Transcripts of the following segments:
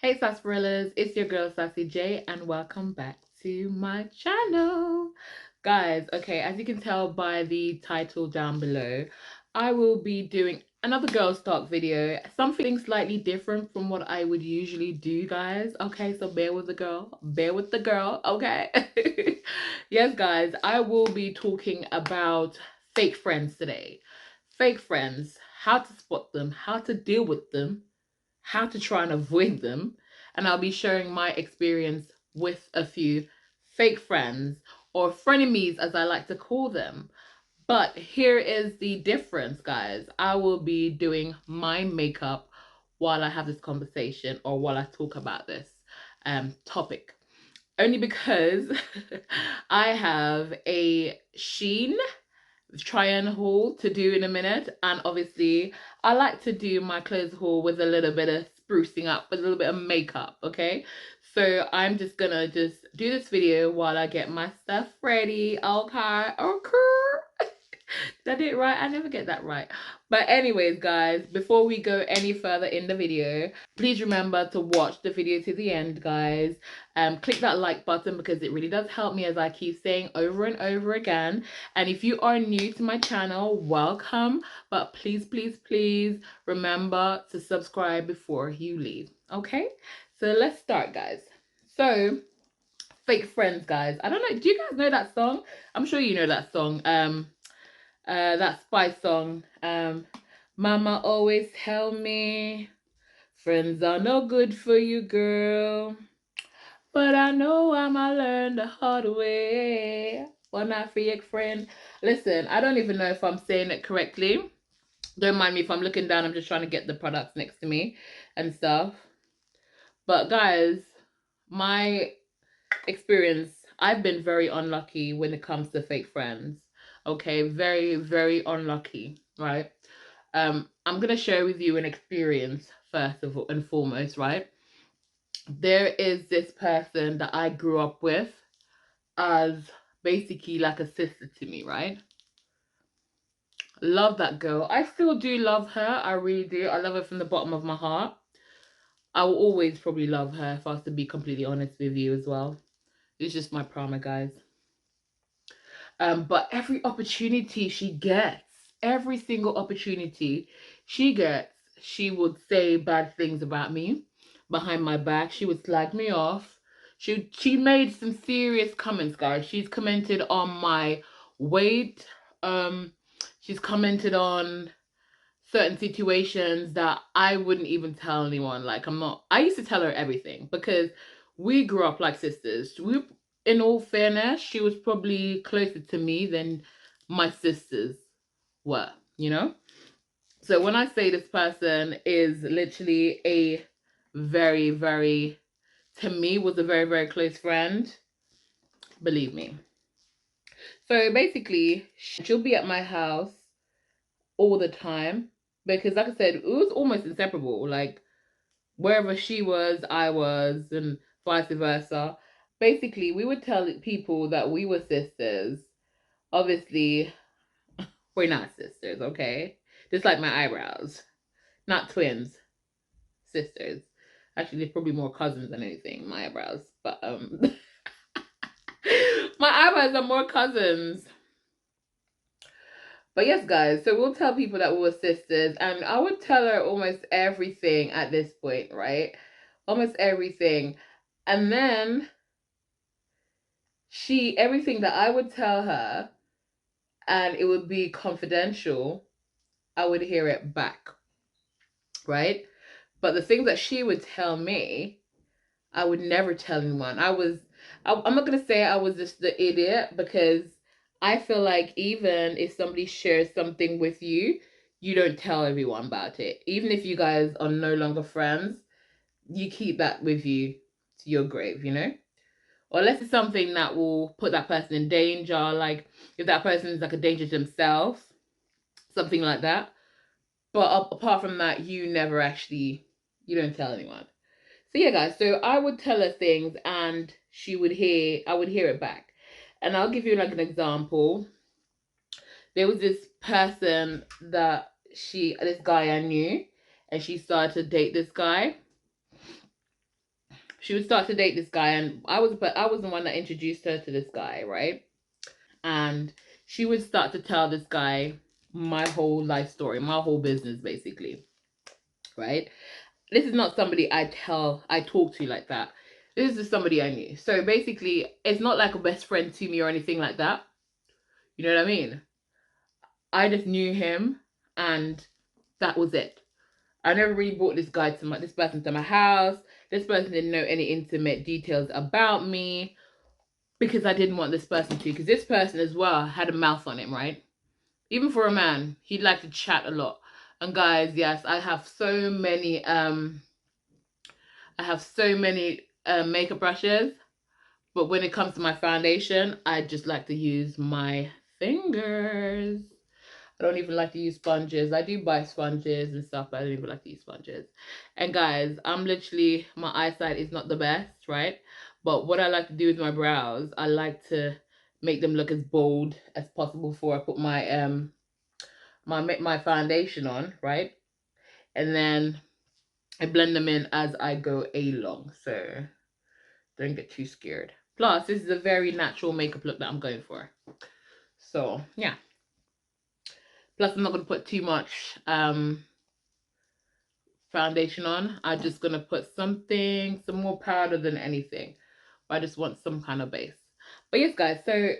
Hey Sassperallas, it's your girl Sassy J and welcome back to my channel. Guys, okay, as you can tell by the title down below, I will be doing another girls talk video, something slightly different from what I would usually do, guys. Okay, so bear with the girl, okay? Yes, guys, I will be talking about fake friends today. Fake friends, how to spot them, how to deal with them, how to try and avoid them, and I'll be sharing my experience with a few fake friends, or frenemies as I like to call them. But here is the difference, guys. I will be doing my makeup while I have this conversation or while I talk about this topic. Only because I have a Sheen try on haul to do in a minute, and obviously I like to do my clothes haul with a little bit of sprucing up, with a little bit of makeup. Okay, so I'm just gonna do this video while I get my stuff ready. Okay. Did I do it right? I never get that right. But anyways, guys, before we go any further in the video, please remember to watch the video to the end, guys. Click that like button because it really does help me, as I keep saying over and over again. And if you are new to my channel, welcome. But please, please, please remember to subscribe before you leave. Okay? So let's start, guys. So, fake friends, guys. I don't know. Do you guys know that song? I'm sure you know that song. That Spice song. Mama always tell me friends are no good for you, girl. But I know I'ma learn the hard way. One not fake friend. Listen, I don't even know if I'm saying it correctly. Don't mind me if I'm looking down. I'm just trying to get the products next to me and stuff. But guys, my experience, I've been very unlucky when it comes to fake friends. Okay, very, very unlucky, right? I'm gonna share with you an experience first of all and foremost, right? There is this person that I grew up with as basically like a sister to me, right? Love that girl. I still do love her. I really do. I love her from the bottom of my heart. I will always probably love her, if I was to be completely honest with you as well. It's just my karma, guys. But every opportunity she gets, every single opportunity she gets, she would say bad things about me behind my back. She would slag me off. She made some serious comments, guys. She's commented on my weight. She's commented on certain situations that I wouldn't even tell anyone. Like, I used to tell her everything because we grew up like sisters. In all fairness, she was probably closer to me than my sisters were, you know? So when I say this person is literally a very, very, to me, was a very, very close friend, believe me. So basically, she'll be at my house all the time because, like I said, it was almost inseparable. Like, wherever she was, I was, and vice versa. Basically, we would tell people that we were sisters. Obviously, we're not sisters, okay? Just like my eyebrows. Not twins, sisters. Actually, they're probably more cousins than anything, my eyebrows. But my eyebrows are more cousins. But yes, guys, so we'll tell people that we were sisters, and I would tell her almost everything at this point, right? Almost everything. And then everything that I would tell her, and it would be confidential, I would hear it back, right? But the things that she would tell me, I would never tell anyone. I'm not going to say I was just the idiot, because I feel like even if somebody shares something with you, you don't tell everyone about it. Even if you guys are no longer friends, you keep that with you to your grave, you know? Or unless it's something that will put that person in danger, like if that person is like a danger to themselves, something like that. But apart from that, you don't tell anyone. So yeah, guys, so I would tell her things and I would hear it back. And I'll give you like an example. There was this person this guy I knew, and she started to date this guy. she would start to date this guy, and I was the one that introduced her to this guy, right? And she would start to tell this guy my whole life story, my whole business, basically, right? This is not somebody I talk to like that. This is somebody I knew. So basically, it's not like a best friend to me or anything like that. You know what I mean? I just knew him, and that was it. I never really brought this person to my house. This person didn't know any intimate details about me because I didn't want this person to. Because this person as well had a mouth on him, right? Even for a man, he'd like to chat a lot. And guys, yes, I have so many makeup brushes, but when it comes to my foundation, I just like to use my fingers. I don't even like to use sponges. I do buy sponges and stuff, but I don't even like to use sponges. And guys, my eyesight is not the best, right? But what I like to do with my brows, I like to make them look as bold as possible before I put my foundation on, right? And then I blend them in as I go along. So don't get too scared. Plus, this is a very natural makeup look that I'm going for. So yeah. Plus, I'm not gonna put too much foundation on. I'm just gonna put some more powder than anything. I just want some kind of base. But yes, guys, so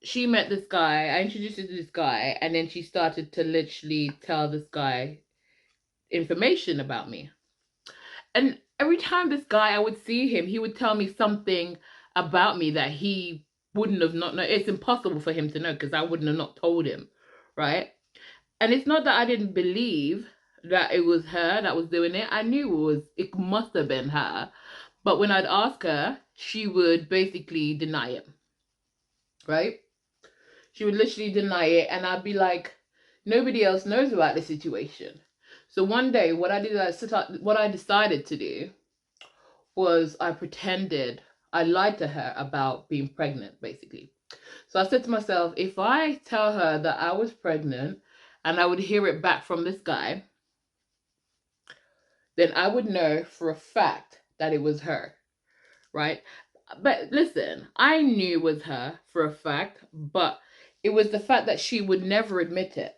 she met this guy. I introduced her to this guy, and then she started to literally tell this guy information about me. And every time this guy, I would see him, he would tell me something about me that he wouldn't have not know. It's impossible for him to know because I wouldn't have not told him, right? And it's not that I didn't believe that it was her that was doing it. I knew it must have been her. But when I'd ask her, she would basically deny it, right? She would literally deny it, and I'd be like, nobody else knows about the situation. So one day, what I decided to do was I lied to her about being pregnant, basically. So I said to myself, if I tell her that I was pregnant and I would hear it back from this guy, then I would know for a fact that it was her, right? But listen, I knew it was her for a fact, but it was the fact that she would never admit it.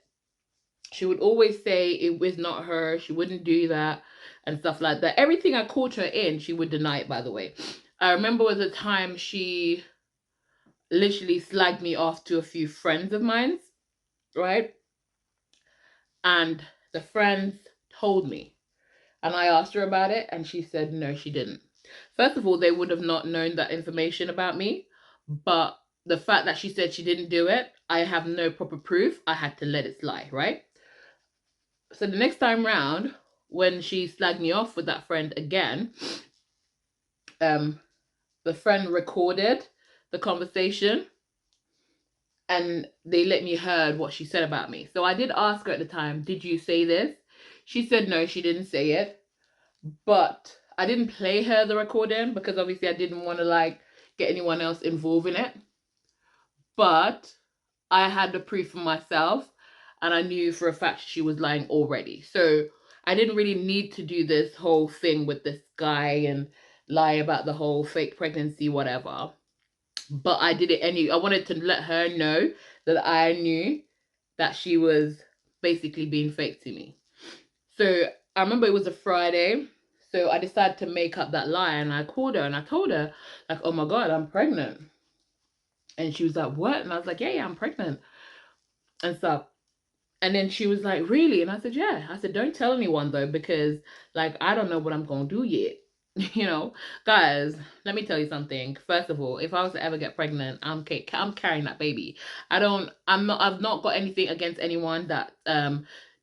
She would always say it was not her, she wouldn't do that, and stuff like that. Everything I caught her in, she would deny it, by the way. I remember was a time she literally slagged me off to a few friends of mine, right? And the friends told me. And I asked her about it, and she said no, she didn't. First of all, they would have not known that information about me, but the fact that she said she didn't do it, I have no proper proof. I had to let it slide, right? So the next time round, when she slagged me off with that friend again, um, the friend recorded the conversation and they let me heard what she said about me. So I did ask her at the time, did you say this? She said no, she didn't say it. But I didn't play her the recording because obviously I didn't want to like get anyone else involved in it. But I had the proof for myself and I knew for a fact she was lying already. So I didn't really need to do this whole thing with this guy and lie about the whole fake pregnancy, whatever. But I did it anyway. I wanted to let her know that I knew that she was basically being fake to me. So I remember it was a Friday. So I decided to make up that lie and I called her and I told her, like, oh my God, I'm pregnant. And she was like, what? And I was like, yeah, I'm pregnant and stuff. And then she was like, really? And I said, yeah. I said, don't tell anyone though, because like, I don't know what I'm going to do yet. You know, guys, let me tell you something. First of all, if I was to ever get pregnant, I'm carrying that baby. I've not got anything against anyone that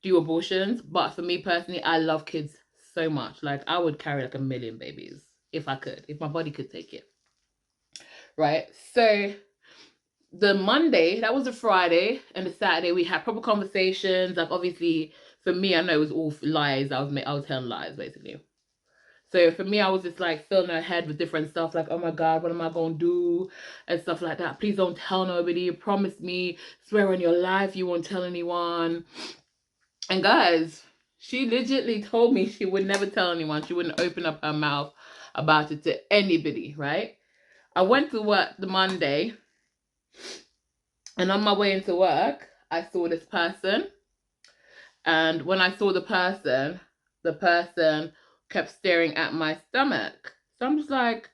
do abortions, but for me personally, I love kids so much. Like I would carry like a million babies if I could, if my body could take it. Right? So the Monday, that was a Friday, and the Saturday we had proper conversations. Like obviously for me, I know it was all lies. I was telling lies basically. So for me, I was just like filling her head with different stuff, like, oh my God, what am I gonna do? And stuff like that. Please don't tell nobody. Promise me, swear on your life you won't tell anyone. And guys, She legitimately told me she would never tell anyone. She wouldn't open up her mouth about it to anybody, right? I went to work the Monday, and on my way into work, I saw this person. And when I saw the person kept staring at my stomach. So I'm just like,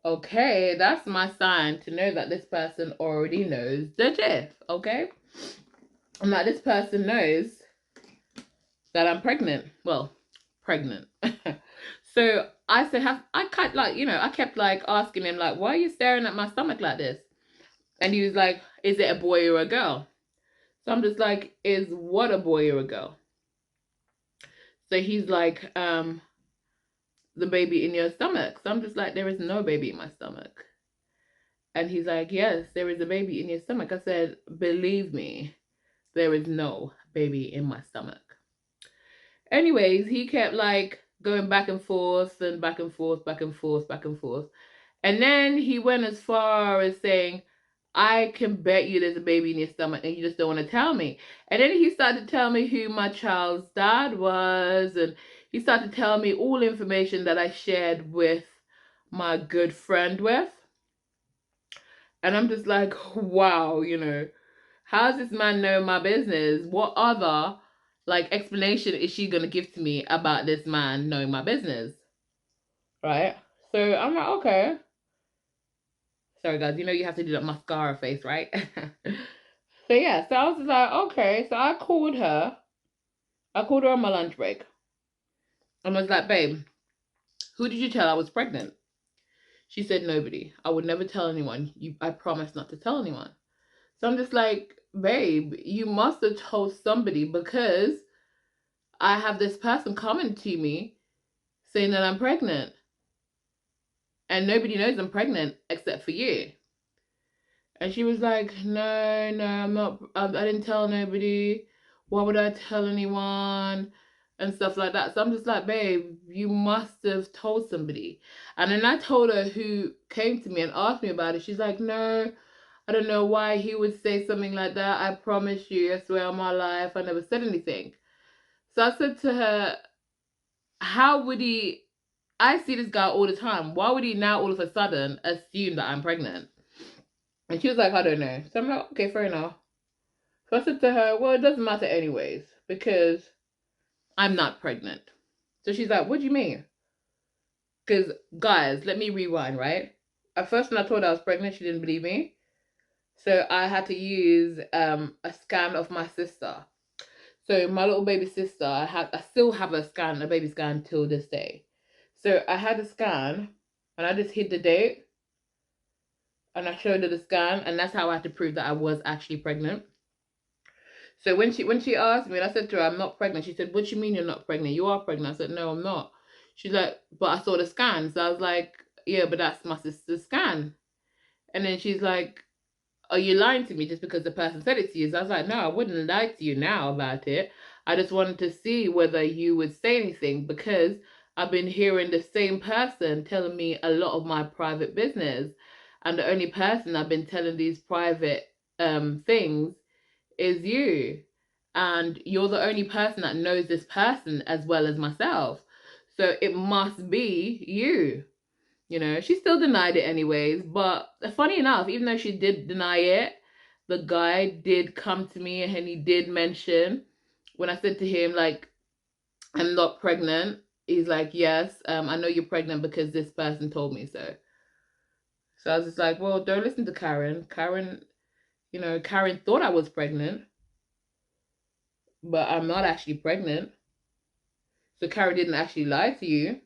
okay, that's my sign to know that this person already knows the gist, okay? And that this person knows that I'm pregnant. Well, pregnant. So I said, I kept like, I kept like asking him like, why are you staring at my stomach like this? And he was like, is it a boy or a girl? So I'm just like, is what a boy or a girl? So he's like, the baby in your stomach. So I'm just like, there is no baby in my stomach. And he's like, yes, there is a baby in your stomach. I said, believe me, there is no baby in my stomach. Anyways, he kept like going back and forth and back and forth, back and forth, back and forth. And then he went as far as saying, I can bet you there's a baby in your stomach and you just don't want to tell me. And then he started to tell me who my child's dad was. And he started to tell me all information that I shared with my good friend with. And I'm just like, wow, how does this man know my business? What other like explanation is she gonna give to me about this man knowing my business? Right? So I'm like, okay. Sorry guys, you have to do that mascara face, right? So yeah, so I was just like, okay. So I called her. I called her on my lunch break. And I was like, babe, who did you tell I was pregnant? She said nobody. I would never tell anyone. I promised not to tell anyone. So I'm just like, babe, you must have told somebody because I have this person coming to me saying that I'm pregnant. And nobody knows I'm pregnant except for you. And she was like, no, no, I'm not, I didn't tell nobody. Why would I tell anyone? And stuff like that. So I'm just like, babe, you must have told somebody. And then I told her who came to me and asked me about it. She's like, no, I don't know why he would say something like that. I promise you, I swear on my life, I never said anything. So I said to her, how would he, I see this guy all the time. Why would he now all of a sudden assume that I'm pregnant? And she was like, I don't know. So I'm like, okay, fair enough. So I said to her, well, it doesn't matter anyways, because I'm not pregnant. So she's like, what do you mean? Because, guys, let me rewind, right? At first, when I told her I was pregnant, she didn't believe me. So I had to use a scan of my sister. So my little baby sister, I still have a baby scan till this day. So I had a scan, and I just hid the date, and I showed her the scan, and that's how I had to prove that I was actually pregnant. So when she asked me, and I said to her, I'm not pregnant. She said, what do you mean you're not pregnant? You are pregnant. I said, no, I'm not. She's like, but I saw the scan. So I was like, yeah, but that's my sister's scan. And then she's like, are you lying to me just because the person said it to you? So I was like, no, I wouldn't lie to you now about it. I just wanted to see whether you would say anything because I've been hearing the same person telling me a lot of my private business. And the only person I've been telling these private things is you. And you're the only person that knows this person as well as myself. So it must be you. She still denied it anyways. But funny enough, even though she did deny it, the guy did come to me and he did mention when I said to him, like, I'm not pregnant. He's like, yes, I know you're pregnant because this person told me so. So I was just like, well, don't listen to Karen. Karen thought I was pregnant, but I'm not actually pregnant. So Karen didn't actually lie to you.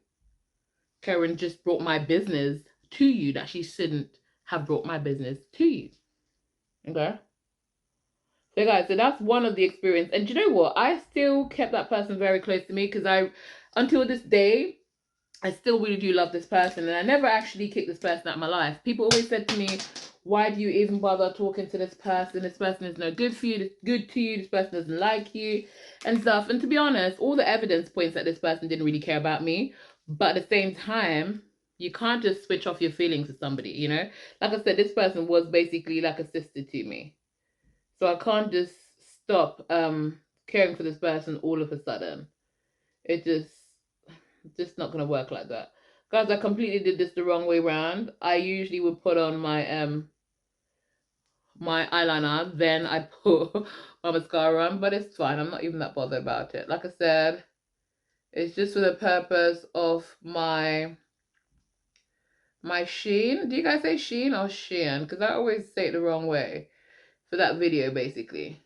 Karen just brought my business to you that she shouldn't have brought my business to you. Okay? So guys, so that's one of the experience. And you know what? I still kept that person very close to me because until this day, I still really do love this person. And I never actually kicked this person out of my life. People always said to me, why do you even bother talking to this person? This person is no good for you, good to you, this person doesn't like you, and stuff. And to be honest, all the evidence points that this person didn't really care about me. But at the same time, you can't just switch off your feelings to somebody, Like I said, this person was basically like a sister to me. So I can't just stop caring for this person all of a sudden. It just not gonna work like that. Guys, I completely did this the wrong way around. I usually would put on my eyeliner, then I put my mascara on, but it's fine. I'm not even that bothered about it. Like I said, it's just for the purpose of my sheen. Do you guys say sheen or sheen? Because I always say it the wrong way for that video, basically.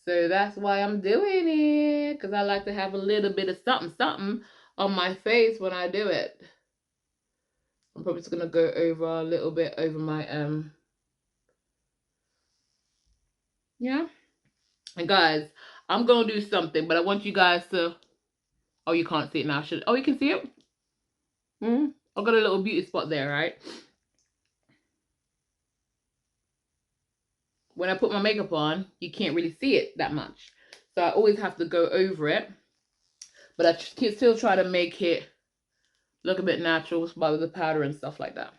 So that's why I'm doing it, because I like to have a little bit of something, something on my face when I do it. I'm probably just going to go over a little bit over my, yeah. And guys, I'm going to do something, but I want you guys to, oh, you can't see it now. Oh, you can see it? I've got a little beauty spot there, right? When I put my makeup on, you can't really see it that much. So I always have to go over it. But I can still try to make it look a bit natural with the powder and stuff like that.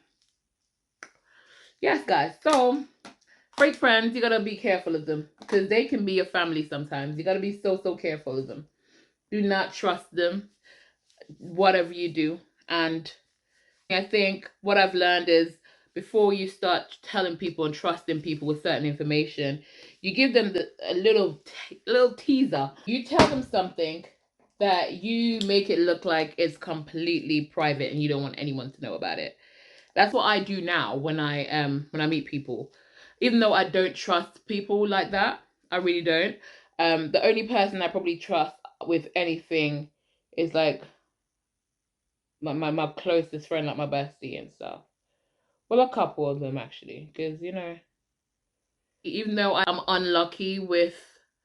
Yes, guys. So, fake friends, you gotta be careful of them. Because they can be your family sometimes. You gotta be so careful of them. Do not trust them, whatever you do. And I think what I've learned is before you start telling people and trusting people with certain information, you give them a little teaser. You tell them something that you make it look like it's completely private and you don't want anyone to know about it. That's what I do now when I meet people. Even though I don't trust people like that, I really don't. The only person I probably trust with anything is like my closest friend, like my bestie and stuff. Well, a couple of them actually, because even though I'm unlucky with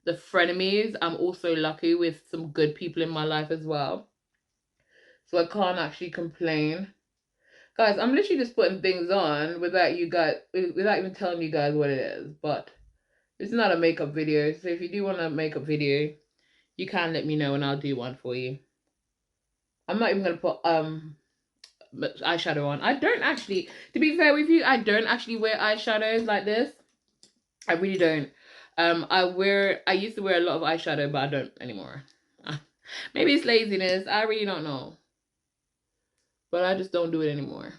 the frenemies, I'm also lucky with some good people in my life as well. So I can't actually complain. Guys, I'm literally just putting things on without even telling you guys what it is. But it's not a makeup video, so if you do want a makeup video, you can let me know and I'll do one for you. I'm not even gonna put eyeshadow on. I don't actually, to be fair with you, I don't actually wear eyeshadows like this. I really don't. I used to wear a lot of eyeshadow, but I don't anymore. Maybe it's laziness. I really don't know. But I just don't do it anymore.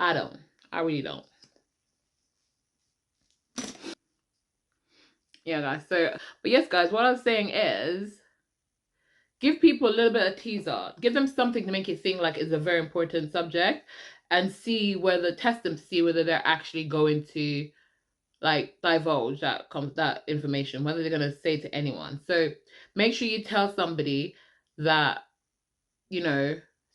I don't. I really don't. Yeah, guys. So, but yes, guys, what I was saying is give people a little bit of teaser. Give them something to make it seem like it's a very important subject and test them to see whether they're actually going to like divulge that information, whether they're going to say to anyone. So make sure you tell somebody that,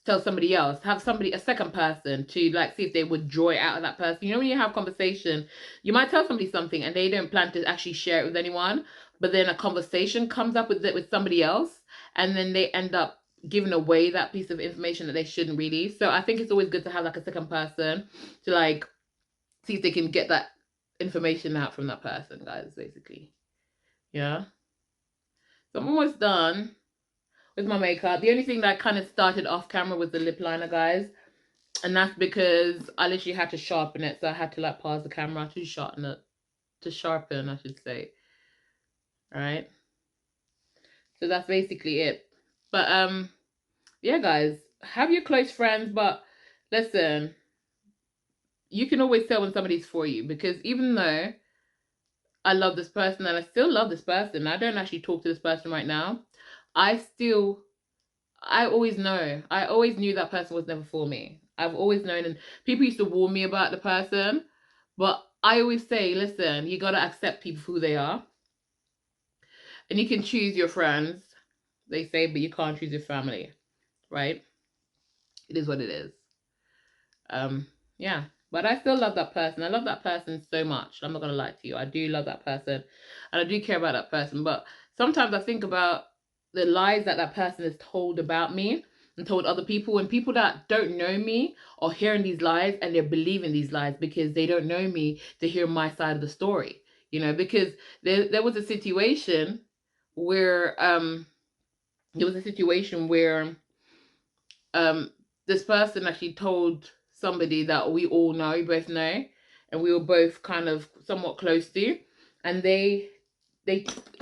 tell somebody else, have somebody, a second person to like see if they would draw it out of that person. When you have conversation, you might tell somebody something and they don't plan to actually share it with anyone, but then a conversation comes up with it with somebody else, and then they end up giving away that piece of information that they shouldn't really. So I think it's always good to have like a second person to like see if they can get that information out from that person, guys, basically. Yeah. So I'm almost done with my makeup. The only thing that kind of started off camera was the lip liner, guys. And that's because I literally had to sharpen it. So I had to like pause the camera to sharpen it. To sharpen, I should say. Alright. So that's basically it. But yeah, guys. Have your close friends, but listen, you can always tell when somebody's for you, because even though I love this person and I still love this person, I don't actually talk to this person right now, I always know. I always knew that person was never for me. I've always known, and people used to warn me about the person, but I always say, listen, you gotta accept people for who they are. And you can choose your friends, they say, but you can't choose your family, right? It is what it is. Yeah. But I still love that person. I love that person so much. I'm not gonna lie to you. I do love that person. And I do care about that person. But sometimes I think about the lies that person has told about me and told other people. And people that don't know me are hearing these lies and they're believing these lies because they don't know me to hear my side of the story. Because there was a situation where this person actually told somebody that we all know, we both know, and we were both kind of somewhat close to, and they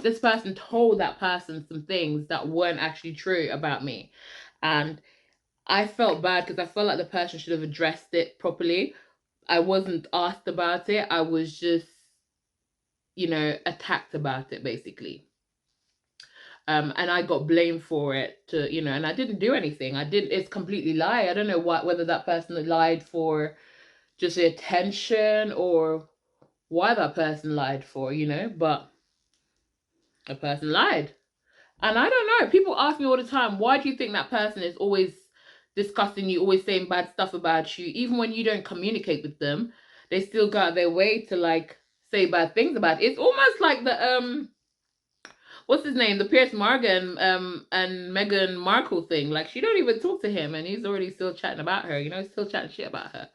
this person told that person some things that weren't actually true about me. And I felt bad because I felt like the person should have addressed it properly. I wasn't asked about it. I was just, attacked about it basically. And I got blamed for it and I didn't do anything. It's completely lie. I don't know whether that person lied for just the attention or why that person lied for, but a person lied. And I don't know. People ask me all the time, why do you think that person is always discussing you, always saying bad stuff about you, even when you don't communicate with them, they still go out their way to like say bad things about it. It's almost like the what's his name? The Pierce Morgan and Meghan Markle thing. Like she don't even talk to him and he's already still chatting about her, still chatting shit about her.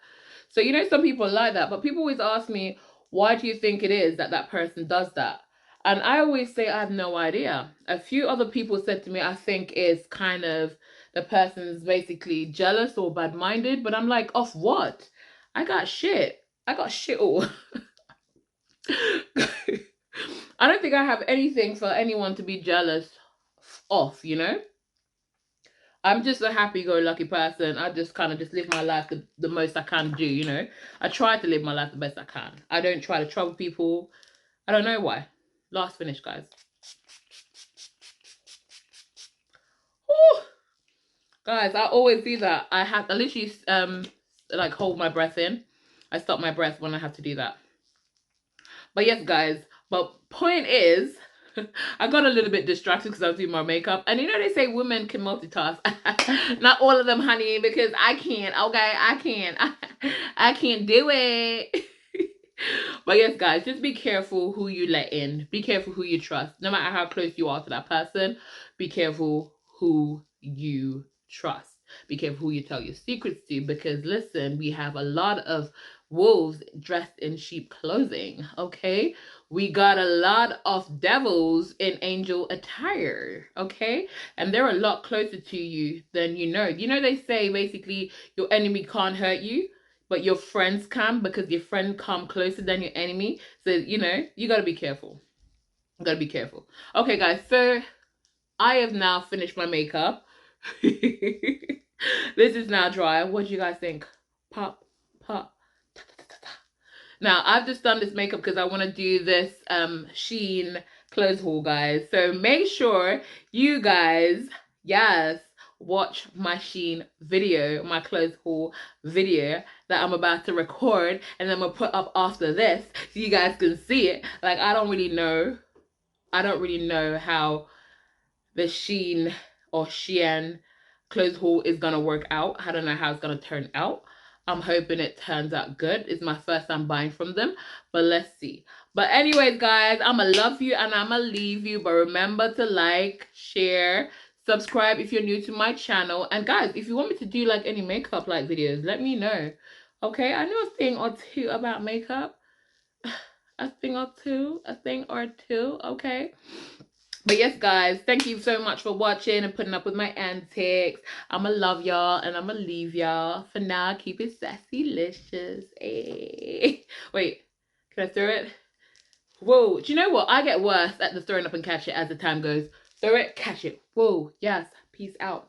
So some people like that, but people always ask me, why do you think it is that that person does that? And I always say I have no idea. A few other people said to me, I think it's kind of the person's basically jealous or bad-minded, but I'm like, off what? I got shit. I got shit all. I don't think I have anything for anyone to be jealous of, I'm just a happy-go-lucky person. I just kind of just live my life the most I can do, I try to live my life the best I can. I don't try to trouble people. I don't know why. Last finish, guys. Woo! Guys, I always do that. I literally like hold my breath in. I stop my breath when I have to do that. But yes, guys. But point is, I got a little bit distracted because I was doing my makeup. And they say women can multitask. Not all of them, honey, because I can't. Okay, I can't. I can't do it. But yes, guys, just be careful who you let in. Be careful who you trust. No matter how close you are to that person, be careful who you trust. Be careful who you tell your secrets to, because listen, we have a lot of wolves dressed in sheep clothing, okay? We got a lot of devils in angel attire, okay? And they're a lot closer to you than you know. They say basically your enemy can't hurt you, but your friends can, because your friend come closer than your enemy. So, you got to be careful. You got to be careful. Okay, guys, so I have now finished my makeup. This is now dry. What do you guys think? Pop, pop. Now, I've just done this makeup because I want to do this Shein clothes haul, guys. So make sure you guys, yes, watch my Shein video, my clothes haul video that I'm about to record, and then I'm going to put up after this so you guys can see it. Like, I don't really know how the Shein or Shein clothes haul is going to work out. I don't know how it's going to turn out. I'm hoping it turns out good. It's my first time buying from them, but let's see. But anyways, guys, I'ma love you and I'ma leave you. But remember to like, share, subscribe if you're new to my channel. And guys, if you want me to do like any makeup like videos, let me know. Okay, I know a thing or two about makeup. A thing or two, okay? But yes, guys, thank you so much for watching and putting up with my antics. I'ma love y'all and I'ma leave y'all. For now, keep it sassy-licious. Hey. Wait, can I throw it? Whoa, do you know what? I get worse at the throwing up and catch it as the time goes. Throw it, catch it. Whoa, yes, peace out.